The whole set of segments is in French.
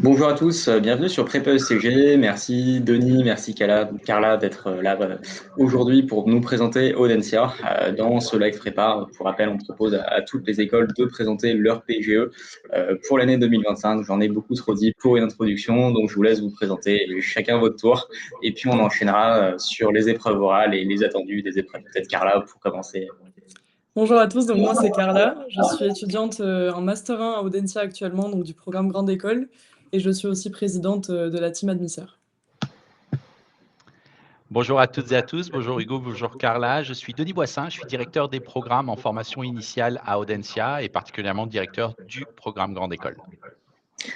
Bonjour à tous, bienvenue sur Prépa ECG. Merci Denis, merci Carla d'être là aujourd'hui pour nous présenter Audencia. Dans ce live prépa, pour rappel, on propose à toutes les écoles de présenter leur PGE pour l'année 2025. J'en ai beaucoup trop dit pour une introduction, donc je vous laisse vous présenter chacun votre tour. Et puis on enchaînera sur les épreuves orales et les attendus des épreuves. Peut-être Carla pour commencer. Bonjour à tous, donc moi c'est Carla, je suis étudiante en Master 1 à Audencia actuellement, donc du programme Grande École, et je suis aussi présidente de la team Admisseur. Bonjour à toutes et à tous, bonjour Hugo, bonjour Carla, je suis Denis Boissin, je suis directeur des programmes en formation initiale à Audencia et particulièrement directeur du programme Grande École.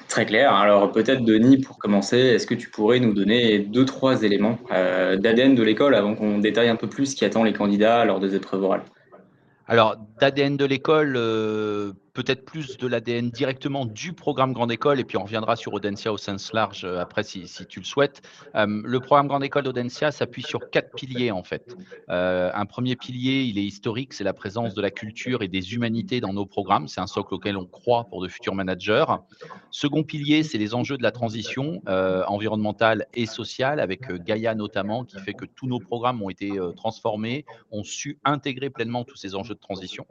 Très clair. Alors peut-être Denis, pour commencer, est-ce que tu pourrais nous donner 2-3 éléments d'ADN de l'école avant qu'on détaille un peu plus ce qui attend les candidats lors des épreuves orales? Alors, d'ADN de l'école, peut-être plus de l'ADN directement du programme Grande École, et puis on reviendra sur Audencia au sens large après si tu le souhaites. Le programme Grande École d'Audencia s'appuie sur 4 piliers en fait. Un premier pilier, il est historique, c'est la présence de la culture et des humanités dans nos programmes. C'est un socle auquel on croit pour de futurs managers. Second pilier, c'est les enjeux de la transition environnementale et sociale, avec Gaïa notamment, qui fait que tous nos programmes ont été transformés, ont su intégrer pleinement tous ces enjeux de transition.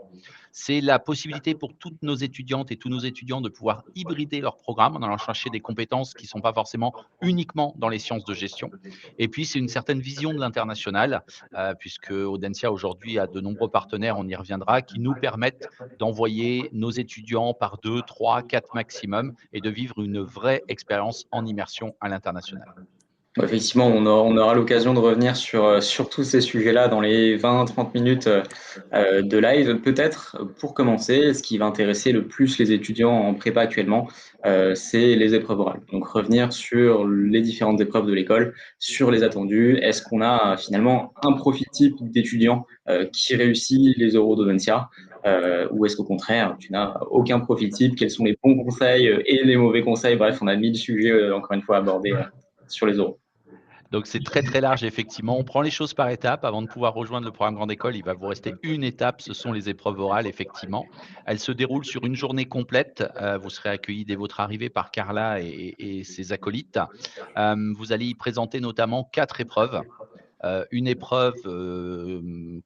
C'est la possibilité pour toutes nos étudiantes et tous nos étudiants de pouvoir hybrider leur programme en allant chercher des compétences qui ne sont pas forcément uniquement dans les sciences de gestion. Et puis, c'est une certaine vision de l'international, puisque Audencia aujourd'hui a de nombreux partenaires, on y reviendra, qui nous permettent d'envoyer nos étudiants par 2, 3, 4 maximum et de vivre une vraie expérience en immersion à l'international. Effectivement, on aura l'occasion de revenir sur tous ces sujets-là dans les 20-30 minutes de live. Peut-être, pour commencer, ce qui va intéresser le plus les étudiants en prépa actuellement, c'est les épreuves orales. Donc revenir sur les différentes épreuves de l'école, sur les attendus. Est-ce qu'on a finalement un profil type d'étudiant qui réussit les oraux d'Audencia ou est-ce qu'au contraire, tu n'as aucun profil type? Quels sont les bons conseils et les mauvais conseils? Bref, on a 1000 sujets, encore une fois, abordés sur les oraux. Donc c'est très très large effectivement. On prend les choses par étapes. Avant de pouvoir rejoindre le programme Grande École, il va vous rester une étape, ce sont les épreuves orales effectivement. Elles se déroulent sur une journée complète. Vous serez accueillis dès votre arrivée par Carla et ses acolytes. Vous allez y présenter notamment 4 épreuves. Une épreuve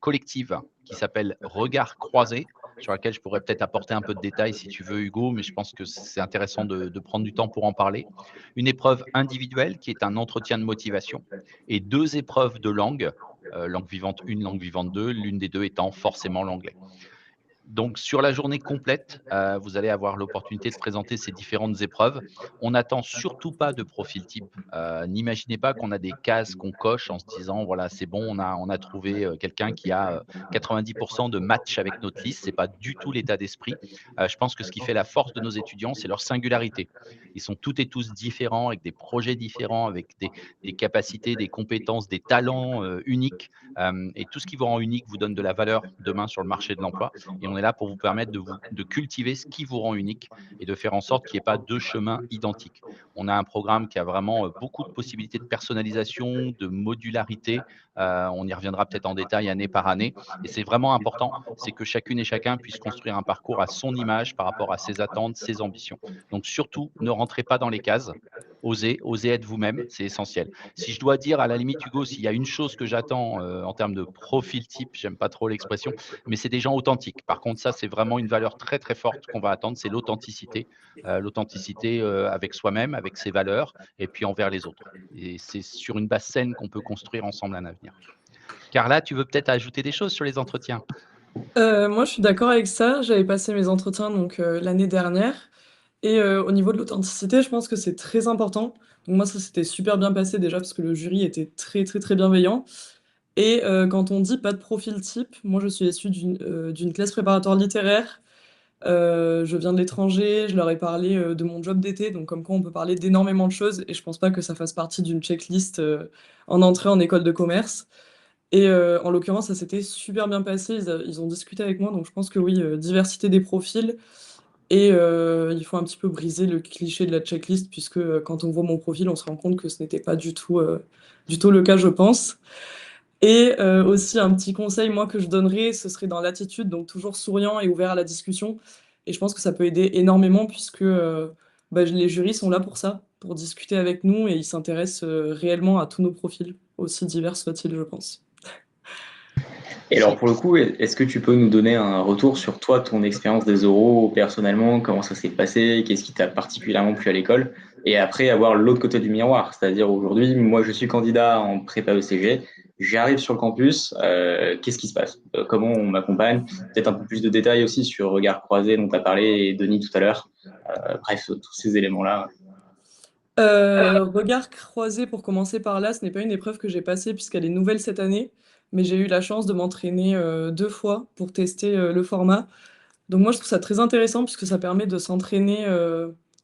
collective qui s'appelle Regard croisé, sur laquelle je pourrais peut-être apporter un peu de détails si tu veux Hugo, mais je pense que c'est intéressant de prendre du temps pour en parler. Une épreuve individuelle qui est un entretien de motivation et 2 épreuves de langue, langue vivante 1, langue vivante 2, l'une des 2 étant forcément l'anglais. Donc sur la journée complète, vous allez avoir l'opportunité de présenter ces différentes épreuves. On n'attend surtout pas de profil type. N'imaginez pas qu'on a des cases qu'on coche en se disant: «Voilà, c'est bon, on a trouvé, quelqu'un qui a, 90 de match avec notre liste». C'est pas du tout l'état d'esprit. Je pense que ce qui fait la force de nos étudiants, c'est leur singularité. Ils sont toutes et tous différents, avec des projets différents, avec des capacités, des compétences, des talents, uniques, et tout ce qui vous rend unique vous donne de la valeur demain sur le marché de l'emploi et on est là pour vous permettre de cultiver ce qui vous rend unique et de faire en sorte qu'il n'y ait pas 2 chemins identiques. On a un programme qui a vraiment beaucoup de possibilités de personnalisation, de modularité. On y reviendra peut-être en détail année par année. Et c'est vraiment important, c'est que chacune et chacun puisse construire un parcours à son image par rapport à ses attentes, ses ambitions. Donc surtout, ne rentrez pas dans les cases. Osez être vous-même, c'est essentiel. Si je dois dire à la limite, Hugo, s'il y a une chose que j'attends en termes de profil type, j'aime pas trop l'expression, mais c'est des gens authentiques. Par contre, ça, c'est vraiment une valeur très très forte qu'on va attendre, c'est l'authenticité. L'authenticité avec soi-même, avec ses valeurs, et puis envers les autres. Et c'est sur une base saine qu'on peut construire ensemble un avenir. Carla, tu veux peut-être ajouter des choses sur les entretiens? Moi je suis d'accord avec ça, j'avais passé mes entretiens donc l'année dernière, et au niveau de l'authenticité, je pense que c'est très important. Donc moi ça s'était super bien passé déjà parce que le jury était très, très, très bienveillant. Et quand on dit pas de profil type, moi je suis issue d'une classe préparatoire littéraire. Je viens de l'étranger, je leur ai parlé, de mon job d'été, donc comme quoi on peut parler d'énormément de choses et je pense pas que ça fasse partie d'une checklist, en entrée en école de commerce. Et en l'occurrence, ça s'était super bien passé. Ils ont discuté avec moi, donc je pense que oui, diversité des profils, et il faut un petit peu briser le cliché de la checklist puisque, quand on voit mon profil, on se rend compte que ce n'était pas du tout le cas, je pense. Et aussi un petit conseil, moi, que je donnerais, ce serait dans l'attitude, donc toujours souriant et ouvert à la discussion. Et je pense que ça peut aider énormément puisque, les jurys sont là pour ça, pour discuter avec nous et ils s'intéressent réellement à tous nos profils, aussi divers soient-ils, je pense. Et alors pour le coup, est-ce que tu peux nous donner un retour sur toi, ton expérience des oraux personnellement, comment ça s'est passé, qu'est-ce qui t'a particulièrement plu à l'école, et après avoir l'autre côté du miroir, c'est-à-dire aujourd'hui, moi je suis candidat en prépa ECG, j'arrive sur le campus, qu'est-ce qui se passe? Comment on m'accompagne? Peut-être un peu plus de détails aussi sur regard croisé dont tu as parlé et Denis tout à l'heure. Bref, tous ces éléments-là. Regard croisé pour commencer par là, ce n'est pas une épreuve que j'ai passée puisqu'elle est nouvelle cette année, mais j'ai eu la chance de m'entraîner 2 fois pour tester le format. Donc moi je trouve ça très intéressant puisque ça permet de s'entraîner,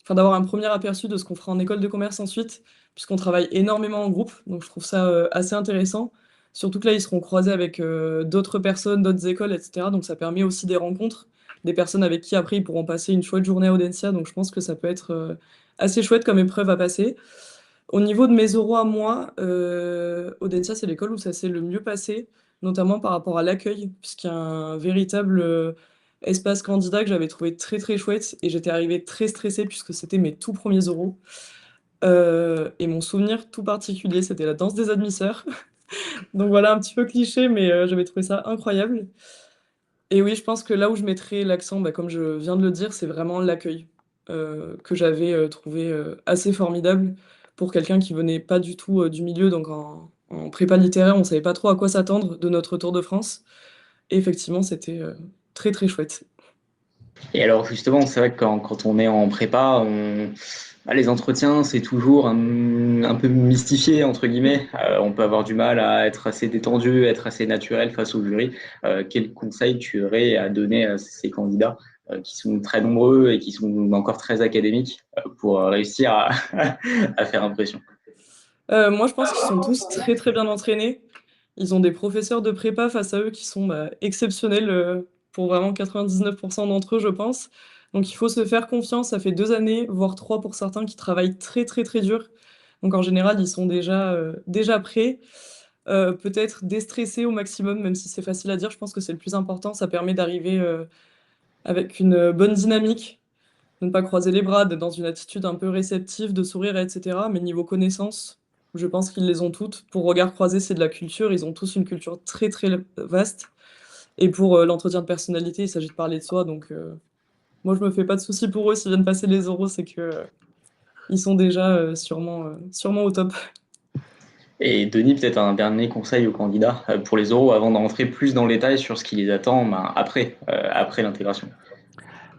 enfin d'avoir un premier aperçu de ce qu'on fera en école de commerce ensuite, puisqu'on travaille énormément en groupe, donc je trouve ça assez intéressant. Surtout que là ils seront croisés avec d'autres personnes, d'autres écoles, etc. Donc ça permet aussi des rencontres, des personnes avec qui après ils pourront passer une chouette journée à Audencia, donc je pense que ça peut être assez chouette comme épreuve à passer. Au niveau de mes oraux à moi, Audencia, c'est l'école où ça s'est le mieux passé, notamment par rapport à l'accueil, puisqu'il y a un véritable espace candidat que j'avais trouvé très très chouette et j'étais arrivée très stressée puisque c'était mes tout premiers oraux. Et mon souvenir tout particulier, c'était la danse des admisseurs. Donc voilà, un petit peu cliché, mais j'avais trouvé ça incroyable. Et oui, je pense que là où je mettrais l'accent, comme je viens de le dire, c'est vraiment l'accueil que j'avais trouvé assez formidable pour quelqu'un qui venait pas du tout du milieu. Donc en prépa littéraire, on savait pas trop à quoi s'attendre de notre Tour de France. Et effectivement, c'était très très chouette. Et alors justement, c'est vrai que quand on est en prépa, les entretiens, c'est toujours un peu mystifié, entre guillemets. On peut avoir du mal à être assez détendu, être assez naturel face au jury. Quel conseil tu aurais à donner à ces candidats qui sont très nombreux et qui sont encore très académiques pour réussir à, à faire impression? Moi, je pense qu'ils sont tous très très bien entraînés. Ils ont des professeurs de prépa face à eux qui sont exceptionnels pour vraiment 99% d'entre eux, je pense. Donc il faut se faire confiance. Ça fait 2 années, voire 3 pour certains, qui travaillent très très très dur. Donc en général, ils sont déjà prêts. Peut-être déstressés au maximum, même si c'est facile à dire. Je pense que c'est le plus important. Ça permet d'arriver avec une bonne dynamique, de ne pas croiser les bras, d'être dans une attitude un peu réceptive, de sourire, etc. Mais niveau connaissances, je pense qu'ils les ont toutes. Pour regard croisé, c'est de la culture. Ils ont tous une culture très très vaste. Et pour l'entretien de personnalité, il s'agit de parler de soi. Donc moi, je me fais pas de soucis pour eux. S'ils viennent passer les oraux, c'est que ils sont déjà sûrement au top. Et Denis, peut-être un dernier conseil aux candidats pour les oraux avant d'entrer plus dans le détail sur ce qui les attend après l'intégration.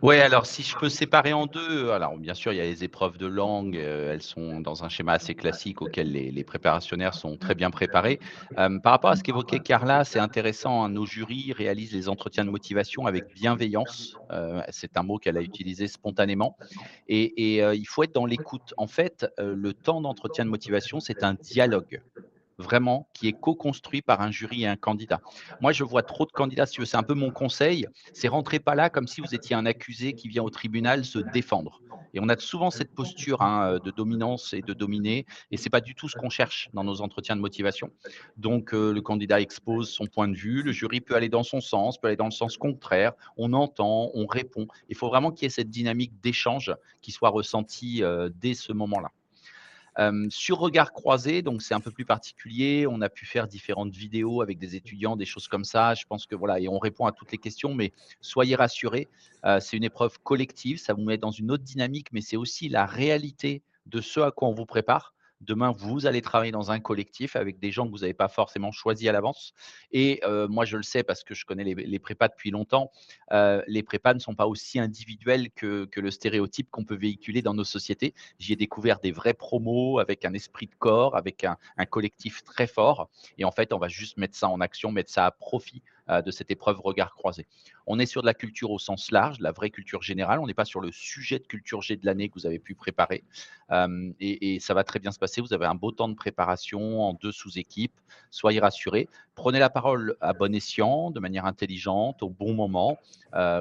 Ouais, alors si je peux séparer en deux, alors bien sûr, il y a les épreuves de langue, elles sont dans un schéma assez classique auquel les préparationnaires sont très bien préparés. Par rapport à ce qu'évoquait Carla, c'est intéressant, hein, nos jurys réalisent les entretiens de motivation avec bienveillance. C'est un mot qu'elle a utilisé spontanément et il faut être dans l'écoute. En fait, le temps d'entretien de motivation, c'est un dialogue. Vraiment, qui est co-construit par un jury et un candidat. Moi, je vois trop de candidats, si tu veux, c'est un peu mon conseil, c'est rentrez pas là comme si vous étiez un accusé qui vient au tribunal se défendre. Et on a souvent cette posture hein, de dominance et de dominer, et c'est pas du tout ce qu'on cherche dans nos entretiens de motivation. Donc, le candidat expose son point de vue, le jury peut aller dans son sens, peut aller dans le sens contraire, on entend, on répond. Il faut vraiment qu'il y ait cette dynamique d'échange qui soit ressentie dès ce moment-là. Sur regard croisé, donc c'est un peu plus particulier. On a pu faire différentes vidéos avec des étudiants, des choses comme ça. Je pense que voilà et on répond à toutes les questions, mais soyez rassurés, c'est une épreuve collective, ça vous met dans une autre dynamique, mais c'est aussi la réalité de ce à quoi on vous prépare. Demain, vous allez travailler dans un collectif avec des gens que vous n'avez pas forcément choisis à l'avance et moi je le sais parce que je connais les prépas depuis longtemps, les prépas ne sont pas aussi individuels que le stéréotype qu'on peut véhiculer dans nos sociétés. J'y ai découvert des vrais promos avec un esprit de corps, avec un collectif très fort. Et en fait, on va juste mettre ça en action, mettre ça à profit de cette épreuve regard croisé. On est sur de la culture au sens large, de la vraie culture générale. On n'est pas sur le sujet de culture G de l'année que vous avez pu préparer. Et ça va très bien se passer. Vous avez un beau temps de préparation en 2 sous-équipes. Soyez rassurés. Prenez la parole à bon escient, de manière intelligente, au bon moment.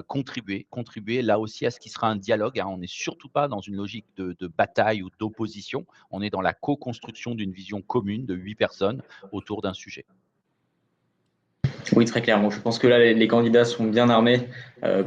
Contribuer là aussi à ce qui sera un dialogue, hein. On n'est surtout pas dans une logique de bataille ou d'opposition. On est dans la co-construction d'une vision commune de 8 personnes autour d'un sujet. Oui, très clairement. Je pense que là, les candidats sont bien armés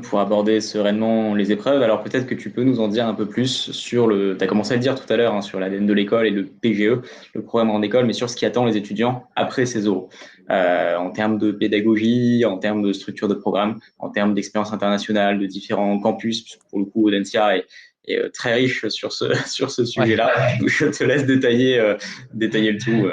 pour aborder sereinement les épreuves. Alors peut-être que tu peux nous en dire un peu plus sur tu as commencé à le dire tout à l'heure, hein, sur l'ADN de l'école et le PGE, le programme en école, mais sur ce qui attend les étudiants après ces oraux, en termes de pédagogie, en termes de structure de programme, en termes d'expérience internationale, de différents campus. Puisque pour le coup, Audencia est très riche sur sur ce Ouais. sujet-là. Donc je te laisse détailler le tout.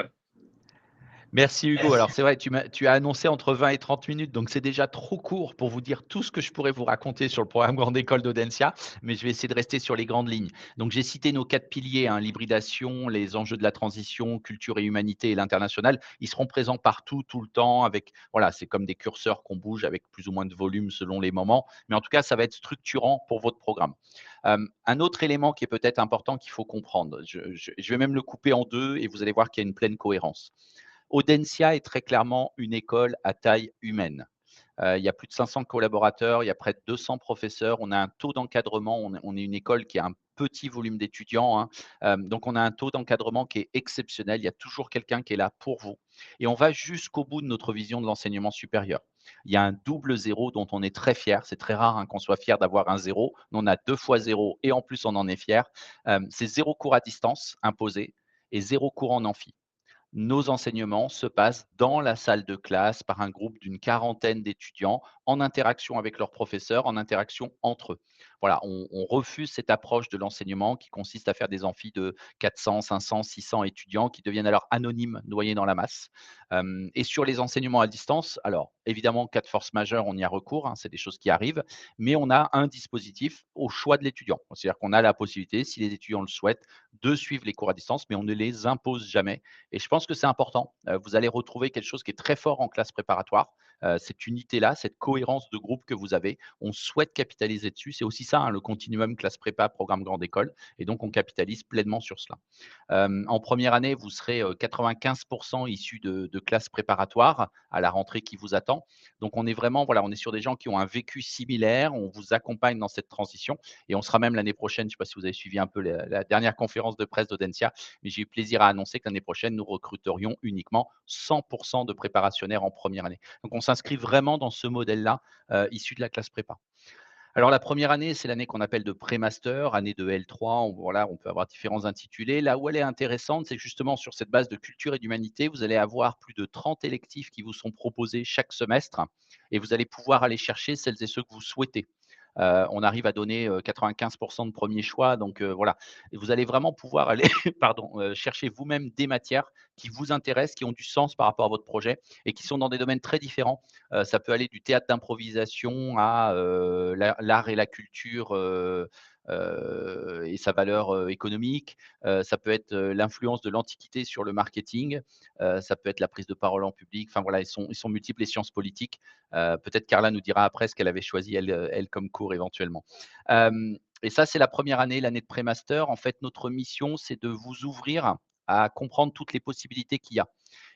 Merci Hugo. Alors c'est vrai, tu as annoncé entre 20 et 30 minutes, donc c'est déjà trop court pour vous dire tout ce que je pourrais vous raconter sur le programme Grande École d'Audencia, mais je vais essayer de rester sur les grandes lignes. Donc j'ai cité nos 4 piliers, hein, l'hybridation, les enjeux de la transition, culture et humanité et l'international. Ils seront présents partout, tout le temps, avec, voilà, c'est comme des curseurs qu'on bouge avec plus ou moins de volume selon les moments, mais en tout cas, ça va être structurant pour votre programme. Un autre élément qui est peut-être important qu'il faut comprendre, je vais même le couper en deux et vous allez voir qu'il y a une pleine cohérence. Audencia est très clairement une école à taille humaine. Il y a plus de 500 collaborateurs, il y a près de 200 professeurs. On a un taux d'encadrement, on est une école qui a un petit volume d'étudiants, hein. Donc on a un taux d'encadrement qui est exceptionnel. Il y a toujours quelqu'un qui est là pour vous et on va jusqu'au bout de notre vision de l'enseignement supérieur. Il y a un double zéro dont on est très fier. C'est très rare, hein, qu'on soit fier d'avoir un zéro. Nous, on a 2 fois zéro et en plus on en est fier. C'est 0 cours à distance imposé et 0 cours en amphi. Nos enseignements se passent dans la salle de classe par un groupe d'une quarantaine d'étudiants en interaction avec leurs professeurs, en interaction entre eux. Voilà, on refuse cette approche de l'enseignement qui consiste à faire des amphis de 400, 500, 600 étudiants qui deviennent alors anonymes, noyés dans la masse. Et sur les enseignements à distance, alors évidemment, cas de force majeure, on y a recours, hein, c'est des choses qui arrivent, mais on a un dispositif au choix de l'étudiant. C'est-à-dire qu'on a la possibilité, si les étudiants le souhaitent, de suivre les cours à distance, mais on ne les impose jamais. Et je pense que c'est important. Vous allez retrouver quelque chose qui est très fort en classe préparatoire, cette unité-là, cette cohérence de groupe que vous avez. On souhaite capitaliser dessus. C'est aussi ça, hein, le continuum classe prépa, programme grande école. Et donc, on capitalise pleinement sur cela. En première année, vous serez 95 issus de classes préparatoires à la rentrée qui vous attend. Donc, on est vraiment, voilà, on est sur des gens qui ont un vécu similaire. On vous accompagne dans cette transition et on sera même l'année prochaine. Je ne sais pas si vous avez suivi un peu la dernière conférence de presse d'Audencia, mais j'ai eu plaisir à annoncer que l'année prochaine, nous recruterions uniquement 100 de préparationnaires en première année. Donc, on s'inscrit vraiment dans ce modèle-là, issu de la classe prépa. Alors la première année, c'est l'année qu'on appelle de pré-master, année de L3, voilà, on peut avoir différents intitulés. Là où elle est intéressante, c'est que justement sur cette base de culture et d'humanité, vous allez avoir plus de 30 électifs qui vous sont proposés chaque semestre et vous allez pouvoir aller chercher celles et ceux que vous souhaitez. On arrive à donner 95 de premier choix, donc voilà. Et vous allez vraiment pouvoir aller pardon, chercher vous-même des matières qui vous intéressent, qui ont du sens par rapport à votre projet et qui sont dans des domaines très différents. Ça peut aller du théâtre d'improvisation à l'art et la culture, et sa valeur économique. Ça peut être l'influence de l'Antiquité sur le marketing. Ça peut être la prise de parole en public. Enfin voilà, ils sont multiples les sciences politiques. Peut-être Carla nous dira après ce qu'elle avait choisi, elle comme cours éventuellement. Et ça, c'est la première année, l'année de pré-master. En fait, notre mission, c'est de vous ouvrir à comprendre toutes les possibilités qu'il y a.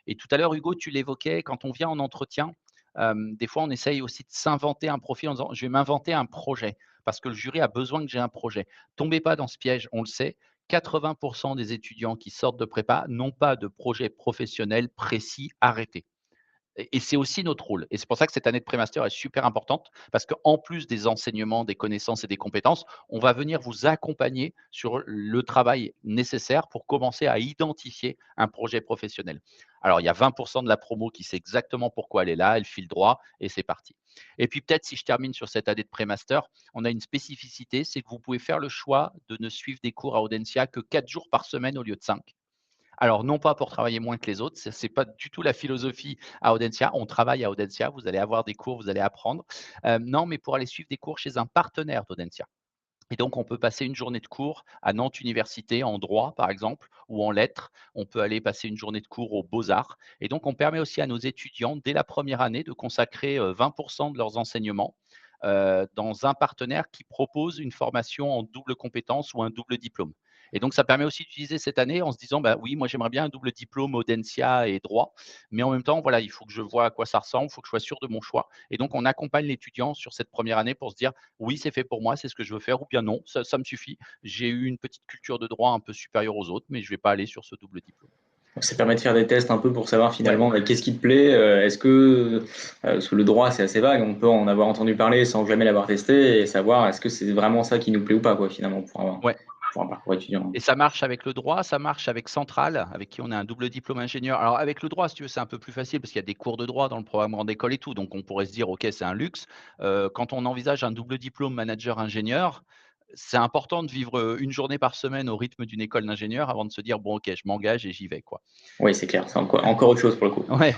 Et tout à l'heure, Hugo, tu l'évoquais, quand on vient en entretien, des fois, on essaye aussi de s'inventer un profil en disant: «Je vais m'inventer un projet», parce que le jury a besoin que j'ai un projet. Tombez pas dans ce piège, on le sait, 80 des étudiants qui sortent de prépa n'ont pas de projet professionnel précis arrêté. Et c'est aussi notre rôle et c'est pour ça que cette année de pré-master est super importante parce qu'en plus des enseignements, des connaissances et des compétences, on va venir vous accompagner sur le travail nécessaire pour commencer à identifier un projet professionnel. Alors, il y a 20 de la promo qui sait exactement pourquoi elle est là, elle file droit et c'est parti. Et puis peut-être si je termine sur cette année de pré-master, on a une spécificité, c'est que vous pouvez faire le choix de ne suivre des cours à Audencia que 4 jours par semaine au lieu de 5. Alors non pas pour travailler moins que les autres, c'est pas du tout la philosophie à Audencia. On travaille à Audencia, vous allez avoir des cours, vous allez apprendre. Non, mais pour aller suivre des cours chez un partenaire d'Audencia. Et donc, on peut passer une journée de cours à Nantes Université en droit, par exemple, ou en lettres. On peut aller passer une journée de cours aux Beaux-Arts. Et donc, on permet aussi à nos étudiants, dès la première année, de consacrer 20 de leurs enseignements dans un partenaire qui propose une formation en double compétence ou un double diplôme. Et donc, ça permet aussi d'utiliser cette année en se disant, bah oui, moi j'aimerais bien un double diplôme Audencia et droit, mais en même temps, voilà, il faut que je vois à quoi ça ressemble, il faut que je sois sûr de mon choix. Et donc, on accompagne l'étudiant sur cette première année pour se dire, oui, c'est fait pour moi, c'est ce que je veux faire, ou bien non, ça me suffit. J'ai eu une petite culture de droit un peu supérieure aux autres, mais je ne vais pas aller sur ce double diplôme. Donc ça permet de faire des tests un peu pour savoir Ouais. finalement qu'est-ce qui te plaît. Est-ce que parce que le droit c'est assez vague, on peut en avoir entendu parler sans jamais l'avoir testé et savoir est-ce que c'est vraiment ça qui nous plaît ou pas quoi finalement Ouais. pour un parcours étudiant. Et ça marche avec le droit, ça marche avec Centrale, avec qui on a un double diplôme ingénieur. Alors avec le droit, si tu veux, c'est un peu plus facile parce qu'il y a des cours de droit dans le programme grande école et tout, donc on pourrait se dire: «OK, c'est un luxe». Quand on envisage un double diplôme manager ingénieur, c'est important de vivre, 1 journée par semaine au rythme d'une école d'ingénieur avant de se dire: «Bon OK, je m'engage et j'y vais, quoi». Oui, c'est clair, c'est encore autre chose pour le coup. Ouais.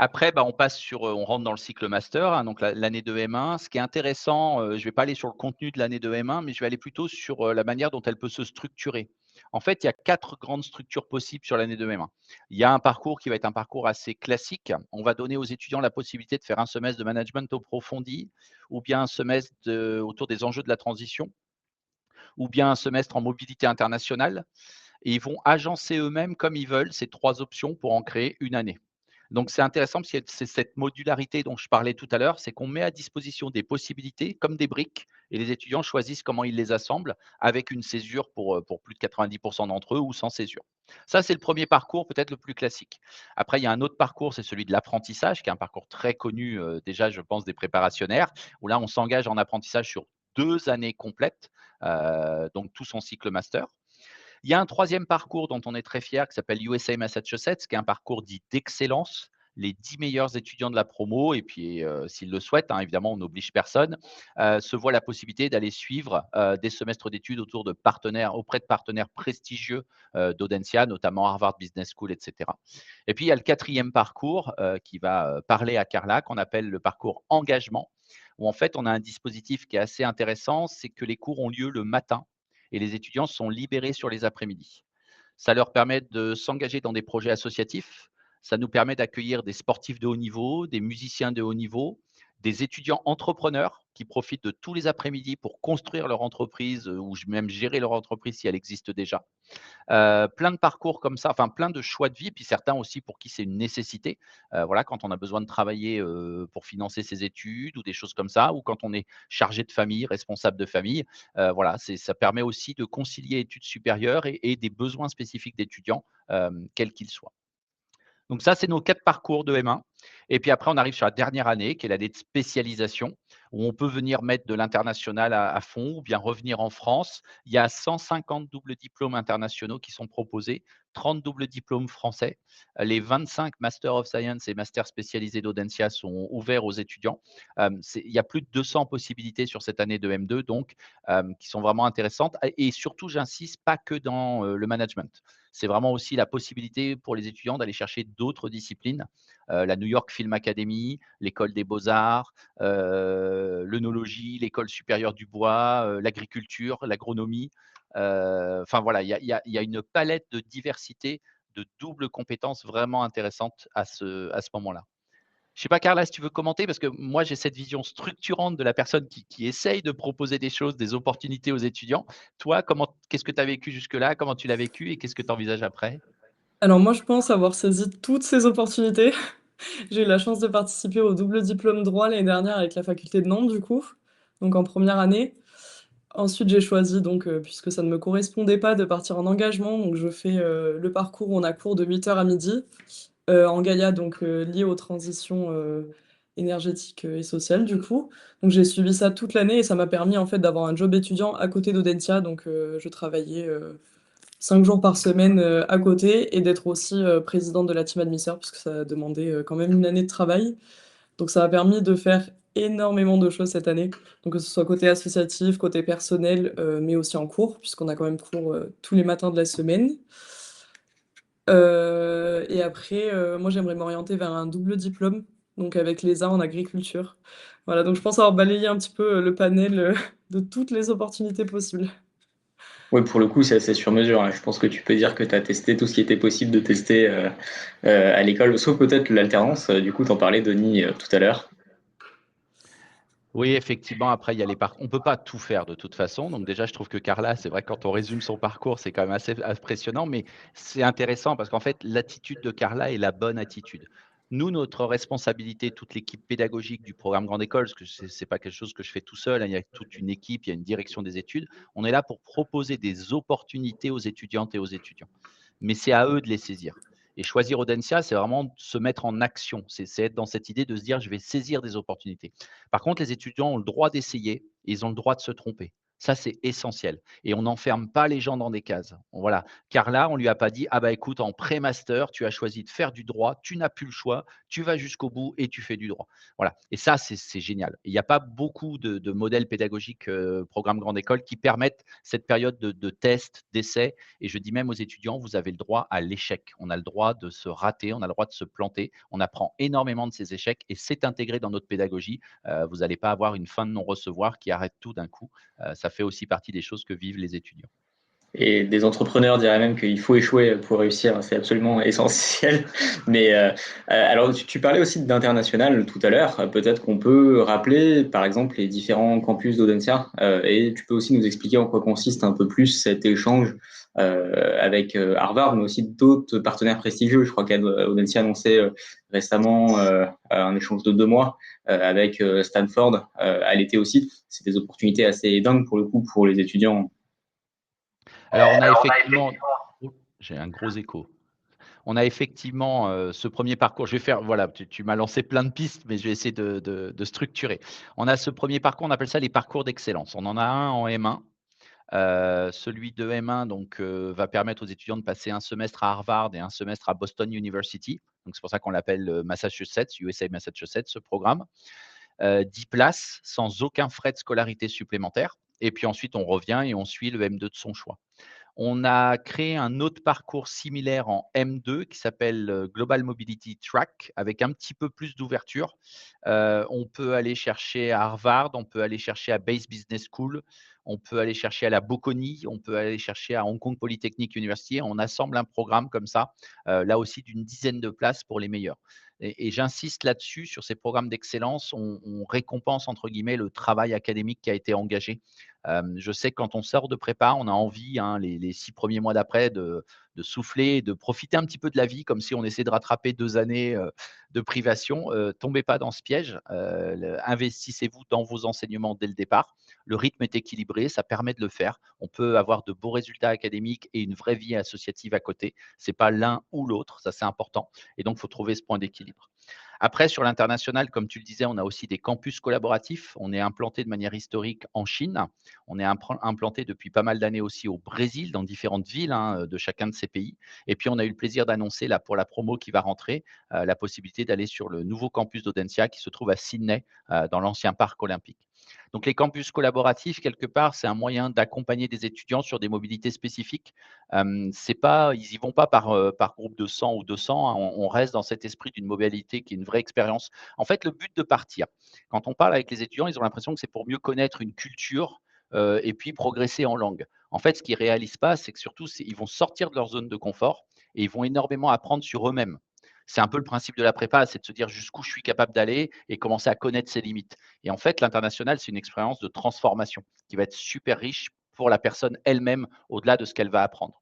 Après, bah, on passe sur, on rentre dans le cycle master, hein, donc l'année de M1. Ce qui est intéressant, je vais pas aller sur le contenu de l'année de M1, mais je vais aller plutôt sur, la manière dont elle peut se structurer. En fait, il y a 4 grandes structures possibles sur l'année de M1. Il y a un parcours qui va être un parcours assez classique. On va donner aux étudiants la possibilité de faire un semestre de management approfondi ou bien un semestre autour des enjeux de la transition ou bien un semestre en mobilité internationale et ils vont agencer eux-mêmes comme ils veulent ces 3 options pour en créer une année. Donc c'est intéressant parce que c'est cette modularité dont je parlais tout à l'heure, c'est qu'on met à disposition des possibilités comme des briques et les étudiants choisissent comment ils les assemblent avec une césure pour plus de 90 d'entre eux ou sans césure. Ça, c'est le premier parcours, peut-être le plus classique. Après, il y a un autre parcours, c'est celui de l'apprentissage, qui est un parcours très connu, déjà, je pense, des préparationnaires, où là, on s'engage en apprentissage sur 2 années complètes, donc tout son cycle master. Il y a un troisième parcours dont on est très fier qui s'appelle USA Massachusetts, qui est un parcours dit d'excellence. Les 10 meilleurs étudiants de la promo et puis, s'ils le souhaitent, hein, évidemment, on n'oblige personne, se voient la possibilité d'aller suivre, des semestres d'études auprès de partenaires prestigieux, d'Audencia, notamment Harvard Business School et cetera. Et puis il y a le quatrième parcours, qui va, parler à Carla, qu'on appelle le parcours engagement, où en fait on a un dispositif qui est assez intéressant, c'est que les cours ont lieu le matin et les étudiants sont libérés sur les après-midi. Ça leur permet de s'engager dans des projets associatifs. Ça nous permet d'accueillir des sportifs de haut niveau, des musiciens de haut niveau, des étudiants entrepreneurs qui profitent de tous les après-midi pour construire leur entreprise ou même gérer leur entreprise si elle existe déjà. Plein de parcours comme ça, enfin plein de choix de vie, puis certains aussi pour qui c'est une nécessité. Voilà, quand on a besoin de travailler, pour financer ses études ou des choses comme ça, ou quand on est chargé de famille, responsable de famille. Voilà, ça permet aussi de concilier études supérieures et des besoins spécifiques d'étudiants, quels qu'ils soient. Donc ça, c'est nos 4 parcours de M1 et puis après on arrive sur la dernière année qui est l'année de spécialisation où on peut venir mettre de l'international à fond ou bien revenir en France. Il y a 150 doubles diplômes internationaux qui sont proposés, 30 doubles diplômes français. Les 25 Master of Science et Master spécialisés d'Audencia sont ouverts aux étudiants. Il y a plus de 200 possibilités sur cette année de M2 donc, qui sont vraiment intéressantes et surtout j'insiste, pas que dans, le management. C'est vraiment aussi la possibilité pour les étudiants d'aller chercher d'autres disciplines, la New York Film Academy, l'école des beaux-arts, l'œnologie, l'école supérieure du bois, l'agriculture, l'agronomie. Enfin voilà, il y a une palette de diversité, de doubles compétences vraiment intéressantes à ce moment-là. Je sais pas Carla, si tu veux commenter parce que moi j'ai cette vision structurante de la personne qui essaye de proposer des choses, des opportunités aux étudiants. Toi, qu'est-ce que tu as vécu jusque-là? Comment tu l'as vécu et qu'est-ce que tu envisages après? Alors moi, je pense avoir saisi toutes ces opportunités. J'ai eu la chance de participer au double diplôme droit l'année dernière avec la faculté de Nantes du coup, donc en première année. Ensuite, j'ai choisi donc, puisque ça ne me correspondait pas, de partir en engagement, donc je fais, le parcours où on a cours de 8 heures à midi, en Gaïa donc, lié aux transitions, énergétiques, et sociales du coup. Donc j'ai suivi ça toute l'année et ça m'a permis en fait d'avoir un job étudiant à côté d'Audencia, donc, je travaillais, 5 jours par semaine, à côté et d'être aussi, présidente de la team admisseur puisque ça demandait, quand même une année de travail. Donc ça m'a permis de faire énormément de choses cette année, donc que ce soit côté associatif, côté personnel, mais aussi en cours, puisqu'on a quand même cours, tous les matins de la semaine. Et après, moi j'aimerais m'orienter vers un double diplôme, donc avec l'ESA en agriculture. Voilà, donc je pense avoir balayé un petit peu, le panel, de toutes les opportunités possibles. Oui, pour le coup, c'est assez sur mesure, hein. Je pense que tu peux dire que tu as testé tout ce qui était possible de tester à l'école, sauf peut-être l'alternance. Du coup, tu en parlais, Denis, tout à l'heure. Oui, effectivement, après, il y a les parcours. On peut pas tout faire de toute façon. Donc déjà, je trouve que Carla, c'est vrai, quand on résume son parcours, c'est quand même assez impressionnant, mais c'est intéressant parce qu'en fait, l'attitude de Carla est la bonne attitude. Nous, notre responsabilité, toute l'équipe pédagogique du programme Grande École, parce que c'est pas quelque chose que je fais tout seul, hein, il y a toute une équipe, il y a une direction des études. On est là pour proposer des opportunités aux étudiantes et aux étudiants. mais c'est à eux de les saisir. Et choisir Audencia, c'est vraiment se mettre en action. C'est être dans cette idée de se dire, je vais saisir des opportunités. Par contre, les étudiants ont le droit d'essayer et ils ont le droit de se tromper. Ça, c'est essentiel. Et on n'enferme pas les gens dans des cases. Voilà. Car là, on lui a pas dit, ah bah écoute, en pré-master, tu as choisi de faire du droit, tu n'as plus le choix, tu vas jusqu'au bout et tu fais du droit. Voilà. Et ça, c'est génial. Il n'y a pas beaucoup de modèles pédagogiques, programme grande école, qui permettent cette période de test, d'essai. Et je dis même aux étudiants, vous avez le droit à l'échec. On a le droit de se rater, on a le droit de se planter. On apprend énormément de ces échecs et c'est intégré dans notre pédagogie. Vous n'allez pas avoir une fin de non-recevoir qui arrête tout d'un coup. Ça fait aussi partie des choses que vivent les étudiants. Et des entrepreneurs diraient même qu'il faut échouer pour réussir, c'est absolument essentiel. Mais alors, tu parlais aussi d'international tout à l'heure. Peut-être qu'on peut rappeler, par exemple, les différents campus d'Audencia. Et tu peux aussi nous expliquer en quoi consiste un peu plus cet échange avec Harvard, mais aussi d'autres partenaires prestigieux. Je crois qu'Audencia a annoncé récemment un échange de 2 mois avec Stanford à l'été aussi. C'est des opportunités assez dingues pour le coup pour les étudiants. Alors, on a effectivement. Oh, j'ai un gros écho. On a effectivement ce premier parcours. Je vais faire, voilà, tu m'as lancé plein de pistes, mais je vais essayer de structurer. On a ce premier parcours, on appelle ça les parcours d'excellence. On en a un en M1. Celui de M1 donc, va permettre aux étudiants de passer un semestre à Harvard et un semestre à Boston University. Donc c'est pour ça qu'on l'appelle Massachusetts, USA Massachusetts, ce programme. 10 places sans aucun frais de scolarité supplémentaire. Et puis ensuite, on revient et on suit le M2 de son choix. On a créé un autre parcours similaire en M2 qui s'appelle Global Mobility Track avec un petit peu plus d'ouverture. On peut aller chercher à Harvard, on peut aller chercher à Base Business School, on peut aller chercher à la Bocconi, on peut aller chercher à Hong Kong Polytechnic University. On assemble un programme comme ça, là aussi d'une dizaine de places pour les meilleurs. Et j'insiste là-dessus, sur ces programmes d'excellence, on récompense entre guillemets le travail académique qui a été engagé. Je sais que quand on sort de prépa, on a envie, hein, les 6 premiers mois d'après, de souffler, de profiter un petit peu de la vie, comme si on essayait de rattraper 2 années de privation. Tombez pas dans ce piège. Investissez-vous dans vos enseignements dès le départ. Le rythme est équilibré, ça permet de le faire. On peut avoir de beaux résultats académiques et une vraie vie associative à côté. C'est pas l'un ou l'autre, ça c'est important. Et donc, il faut trouver ce point d'équilibre. Après, sur l'international, comme tu le disais, on a aussi des campus collaboratifs. On est implanté de manière historique en Chine. On est implanté depuis pas mal d'années aussi au Brésil, dans différentes villes, hein, de chacun de ces pays. Et puis, on a eu le plaisir d'annoncer, là, pour la promo qui va rentrer, la possibilité d'aller sur le nouveau campus d'Audencia qui se trouve à Sydney, dans l'ancien parc olympique. Donc, les campus collaboratifs, quelque part, c'est un moyen d'accompagner des étudiants sur des mobilités spécifiques. C'est pas, ils y vont pas par groupe de 100 ou 200, hein, on reste dans cet esprit d'une mobilité qui est une vraie expérience. En fait, le but de partir, quand on parle avec les étudiants, ils ont l'impression que c'est pour mieux connaître une culture, et puis progresser en langue. En fait, ce qu'ils réalisent pas, c'est que surtout, ils vont sortir de leur zone de confort et ils vont énormément apprendre sur eux-mêmes. C'est un peu le principe de la prépa, c'est de se dire jusqu'où je suis capable d'aller et commencer à connaître ses limites. Et en fait, l'international, c'est une expérience de transformation qui va être super riche pour la personne elle-même, au-delà de ce qu'elle va apprendre.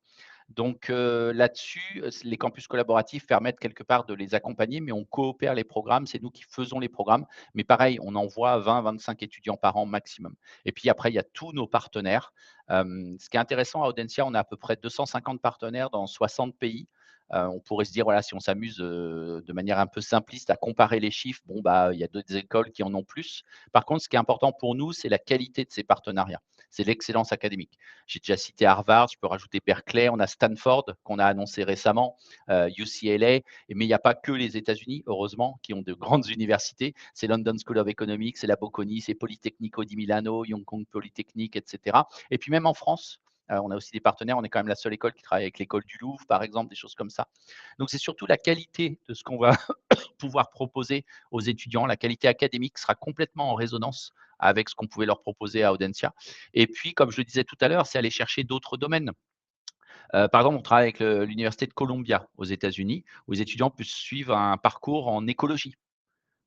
Donc là-dessus, les campus collaboratifs permettent quelque part de les accompagner, mais on coopère les programmes, c'est nous qui faisons les programmes. Mais pareil, on envoie 20-25 étudiants par an maximum. Et puis après, il y a tous nos partenaires. Ce qui est intéressant à Audencia, on a à peu près 250 partenaires dans 60 pays. On pourrait se dire, voilà, si on s'amuse de manière un peu simpliste à comparer les chiffres, bon, bah, il y a d'autres écoles qui en ont plus. Par contre, ce qui est important pour nous, c'est la qualité de ces partenariats. C'est l'excellence académique. J'ai déjà cité Harvard, je peux rajouter Berkeley, on a Stanford qu'on a annoncé récemment, UCLA, mais il n'y a pas que les États-Unis, heureusement, qui ont de grandes universités. C'est London School of Economics, c'est la Bocconi, c'est Politecnico di Milano, Hong Kong Polytechnic, etc. Et puis même en France, on a aussi des partenaires. On est quand même la seule école qui travaille avec l'école du Louvre, par exemple, des choses comme ça. Donc c'est surtout la qualité de ce qu'on va pouvoir proposer aux étudiants. La qualité académique sera complètement en résonance avec ce qu'on pouvait leur proposer à Audencia. Et puis, comme je le disais tout à l'heure, c'est aller chercher d'autres domaines. Par exemple, on travaille avec l'université de Columbia aux États-Unis, où les étudiants peuvent suivre un parcours en écologie.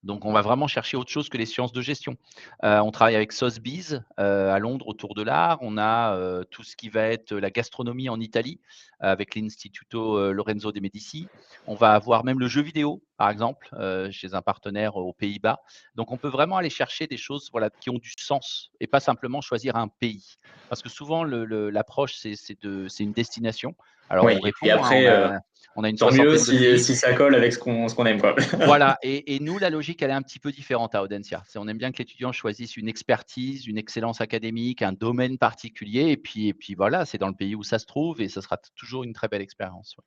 Donc, on va vraiment chercher autre chose que les sciences de gestion. On travaille avec Sotheby's à Londres autour de l'art. On a tout ce qui va être la gastronomie en Italie avec l'Instituto Lorenzo de Medici. On va avoir même le jeu vidéo par exemple, chez un partenaire aux Pays-Bas. Donc on peut vraiment aller chercher des choses, voilà, qui ont du sens et pas simplement choisir un pays. Parce que souvent l'approche c'est une destination. Alors Oui, on et puis répond, hein, après, on a une tant mieux soixantaine de si pays. si ça colle avec ce qu'on aime, quoi. Voilà, et nous, la logique, elle est un petit peu différente à Audencia. C'est on aime bien que l'étudiant choisisse une expertise, une excellence académique, un domaine particulier et puis voilà, c'est dans le pays où ça se trouve et ça sera toujours une très belle expérience, ouais.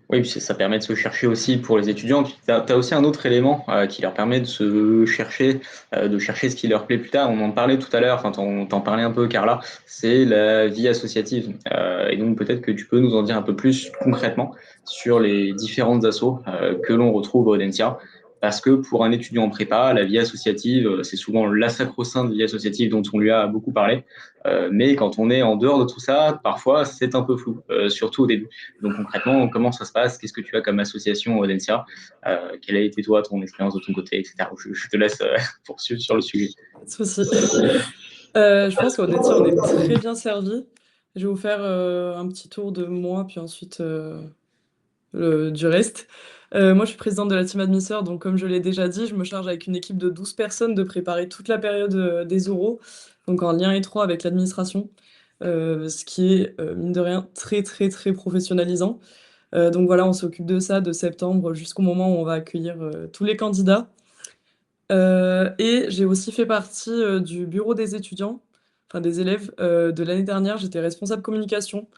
Oui, puis ça permet de se chercher aussi pour les étudiants. Puis tu as aussi un autre élément, qui leur permet de chercher ce qui leur plaît plus tard. On en parlait tout à l'heure, enfin, tu en parlais un peu, Carla, c'est la vie associative. Et donc peut-être que tu peux nous en dire un peu plus concrètement sur les différentes assos, que l'on retrouve à Audencia. Parce que pour un étudiant en prépa, la vie associative, c'est souvent la sacro-sainte vie associative dont on lui a beaucoup parlé. Mais quand on est en dehors de tout ça, parfois c'est un peu flou, surtout au début. Donc concrètement, comment ça se passe? Qu'est-ce que tu as comme association Audencia? Quelle a été toi ton expérience de ton côté, etc. Je te laisse poursuivre sur le sujet. Pas de souci. Je pense qu'à Audencia, on est très bien servi. Je vais vous faire un petit tour de moi, puis ensuite du reste. Moi, je suis présidente de la team admisseur, donc comme je l'ai déjà dit, je me charge avec une équipe de 12 personnes de préparer toute la période des oraux, donc en lien étroit avec l'administration, ce qui est, mine de rien, très, très, très professionnalisant. Donc voilà, on s'occupe de ça de septembre jusqu'au moment où on va accueillir tous les candidats. Et j'ai aussi fait partie du bureau des étudiants, enfin des élèves. De l'année dernière, j'étais responsable communication.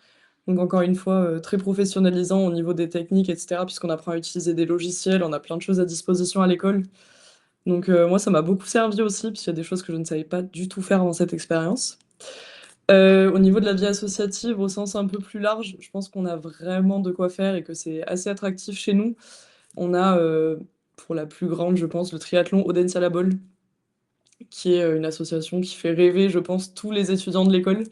Donc encore une fois, très professionnalisant au niveau des techniques, et cetera, puisqu'on apprend à utiliser des logiciels, on a plein de choses à disposition à l'école. Donc moi, ça m'a beaucoup servi aussi, puisqu'il y a des choses que je ne savais pas du tout faire avant cette expérience. Au niveau de la vie associative, au sens un peu plus large, je pense qu'on a vraiment de quoi faire et que c'est assez attractif chez nous. On a, pour la plus grande, je pense, le triathlon Audencia La Bolle, qui est une association qui fait rêver, je pense, tous les étudiants de l'école,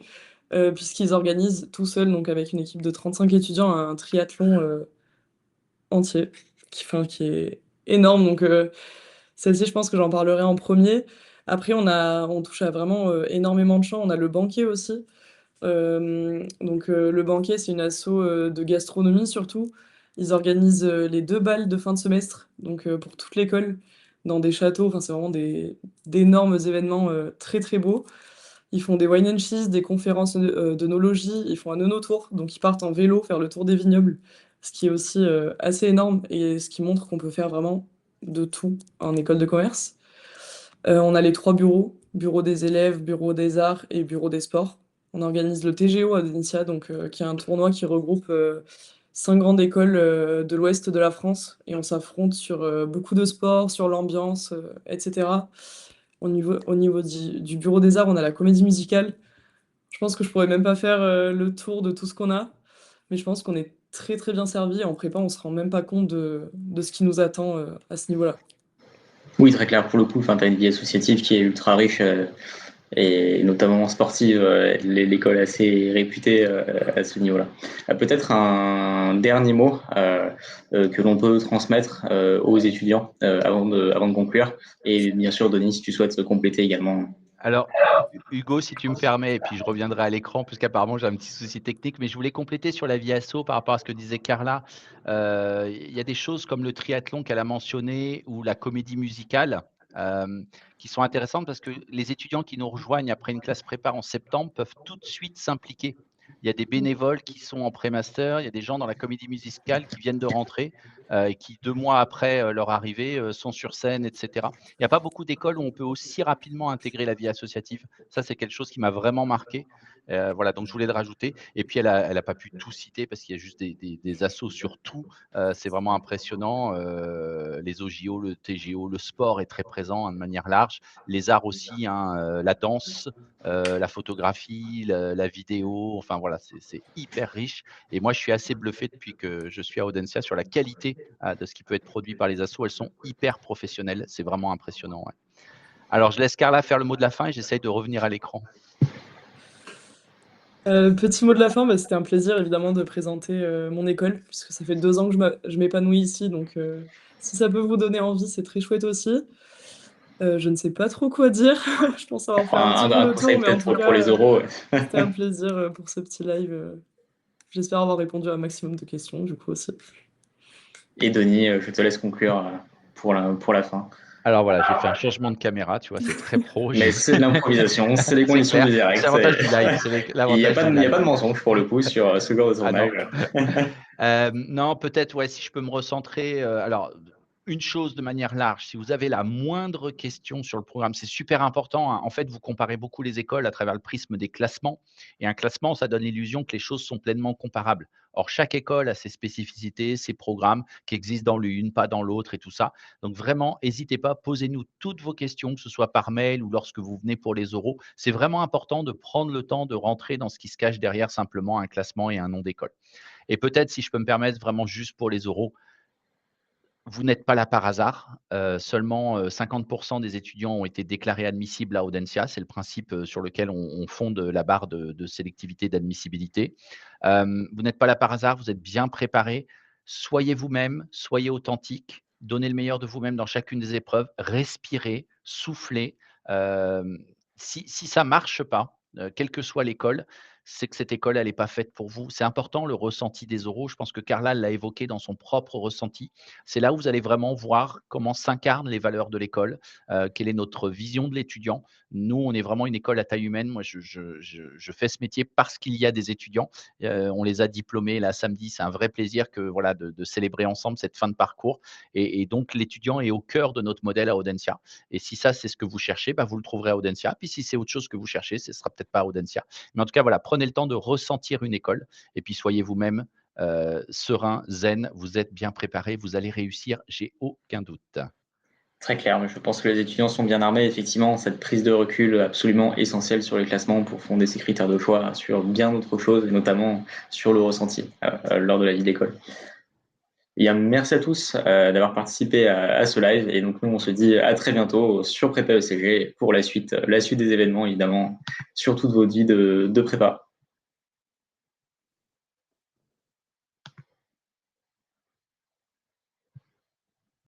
puisqu'ils organisent tout seuls, donc avec une équipe de 35 étudiants, un triathlon entier, qui est énorme. Donc celle-ci, je pense que j'en parlerai en premier. Après, on touche à vraiment énormément de champs. On a le banquet aussi. Donc le banquet, c'est une asso de gastronomie surtout. Ils organisent les 2 bals de fin de semestre, donc pour toute l'école, dans des châteaux. Enfin, c'est vraiment d'énormes événements très très beaux. Ils font des wine and cheese, des conférences d'œnologie, ils font un œnotour, donc ils partent en vélo faire le tour des vignobles, ce qui est aussi assez énorme et ce qui montre qu'on peut faire vraiment de tout en école de commerce. On a les 3 bureaux, bureau des élèves, bureau des arts et bureau des sports. On organise le TGO à Denicia, donc qui est un tournoi qui regroupe 5 grandes écoles de l'ouest de la France et on s'affronte sur beaucoup de sports, sur l'ambiance, etc. Au niveau du bureau des arts, on a la comédie musicale. Je pense que je pourrais même pas faire le tour de tout ce qu'on a, mais je pense qu'on est très très bien servi. En prépa, on se rend même pas compte de ce qui nous attend à ce niveau-là. Oui, très clair pour le coup. Enfin, tu as une vie associative qui est ultra riche, et notamment sportive. L'école est assez réputée à ce niveau-là. Peut-être un dernier mot que l'on peut transmettre aux étudiants avant de conclure. Et bien sûr, Denis, si tu souhaites se compléter également. Alors, Hugo, si tu me permets, et puis je reviendrai à l'écran, puisqu'apparemment j'ai un petit souci technique, mais je voulais compléter sur la vie asso par rapport à ce que disait Carla. Il y a des choses comme le triathlon qu'elle a mentionné ou la comédie musicale qui sont intéressantes parce que les étudiants qui nous rejoignent après une classe prépa en septembre peuvent tout de suite s'impliquer. Il y a des bénévoles qui sont en pré-master, il y a des gens dans la comédie musicale qui viennent de rentrer et qui, 2 mois après leur arrivée, sont sur scène, etc. Il n'y a pas beaucoup d'écoles où on peut aussi rapidement intégrer la vie associative. Ça, c'est quelque chose qui m'a vraiment marqué. Voilà, donc je voulais le rajouter. Et puis, elle a pas pu tout citer parce qu'il y a juste des assos sur tout. C'est vraiment impressionnant. Les OJO, le TGO, le sport est très présent hein, de manière large. Les arts aussi, hein, la danse, la photographie, la vidéo. Enfin, voilà, c'est hyper riche. Et moi, je suis assez bluffé depuis que je suis à Audencia sur la qualité de ce qui peut être produit par les assos. Elles sont hyper professionnelles. C'est vraiment impressionnant. Ouais. Alors, je laisse Carla faire le mot de la fin et j'essaye de revenir à l'écran. Petit mot de la fin, bah, c'était un plaisir évidemment de présenter mon école, puisque ça fait 2 ans que je m'épanouis ici, donc si ça peut vous donner envie, c'est très chouette aussi. Je ne sais pas trop quoi dire, je pense avoir fait un petit peu Un le tour, conseil mais en peut-être tout pour les cas, oraux. c'était un plaisir pour ce petit live. J'espère avoir répondu à un maximum de questions, du coup aussi. Et Denis, je te laisse conclure pour la fin. Alors voilà, j'ai fait un changement de caméra, tu vois, c'est très pro. Mais c'est de l'improvisation, c'est les C'est conditions clair, du c'est direct. l'avantage du live, Il n'y a l'avantage pas du de, il y a live. pas de mensonge pour le coup sur ce genre de Ah non. tournage. Non, peut-être, ouais, si je peux me recentrer, alors, une chose de manière large, si vous avez la moindre question sur le programme, c'est super important, hein. En fait, vous comparez beaucoup les écoles à travers le prisme des classements et un classement, ça donne l'illusion que les choses sont pleinement comparables. Or, chaque école a ses spécificités, ses programmes qui existent dans l'une, pas dans l'autre et tout ça. Donc vraiment, n'hésitez pas, posez-nous toutes vos questions, que ce soit par mail ou lorsque vous venez pour les oraux. C'est vraiment important de prendre le temps de rentrer dans ce qui se cache derrière simplement un classement et un nom d'école. Et peut-être, si je peux me permettre, vraiment juste pour les oraux, vous n'êtes pas là par hasard. Seulement, 50 des étudiants ont été déclarés admissibles à Audencia. C'est le principe, sur lequel on fonde la barre de sélectivité d'admissibilité. Vous n'êtes pas là par hasard, vous êtes bien préparés. Soyez vous-même, soyez authentique, donnez le meilleur de vous-même dans chacune des épreuves, respirez, soufflez. Hem, si ça marche pas, quelle que soit l'école, c'est que cette école, elle est pas faite pour vous. C'est important le ressenti des oraux. Je pense que Carla l'a évoqué dans son propre ressenti. C'est là où vous allez vraiment voir comment s'incarnent les valeurs de l'école, quelle est notre vision de l'étudiant. Nous, on est vraiment une école à taille humaine. Moi, je fais ce métier parce qu'il y a des étudiants. On les a diplômés là samedi. C'est un vrai plaisir que voilà de célébrer ensemble cette fin de parcours et donc l'étudiant est au cœur de notre modèle à Audencia et si ça, c'est ce que vous cherchez, bah, vous le trouverez à Audencia. Puis si c'est autre chose que vous cherchez, ce ne sera peut-être pas à Audencia. Mais en tout cas, voilà, prenez le temps de ressentir une école et puis soyez vous-même, serein, zen, vous êtes bien préparé, vous allez réussir, j'ai aucun doute. Très clair, mais je pense que les étudiants sont bien armés. Effectivement, cette prise de recul absolument essentielle sur les classements pour fonder ses critères de choix sur bien d'autres choses, et notamment sur le ressenti lors de la vie d'école. Et bien, merci à tous d'avoir participé à ce live. Et donc, nous, on se dit à très bientôt sur Prépa ECG pour la suite des événements, évidemment, sur toute votre vie de prépa.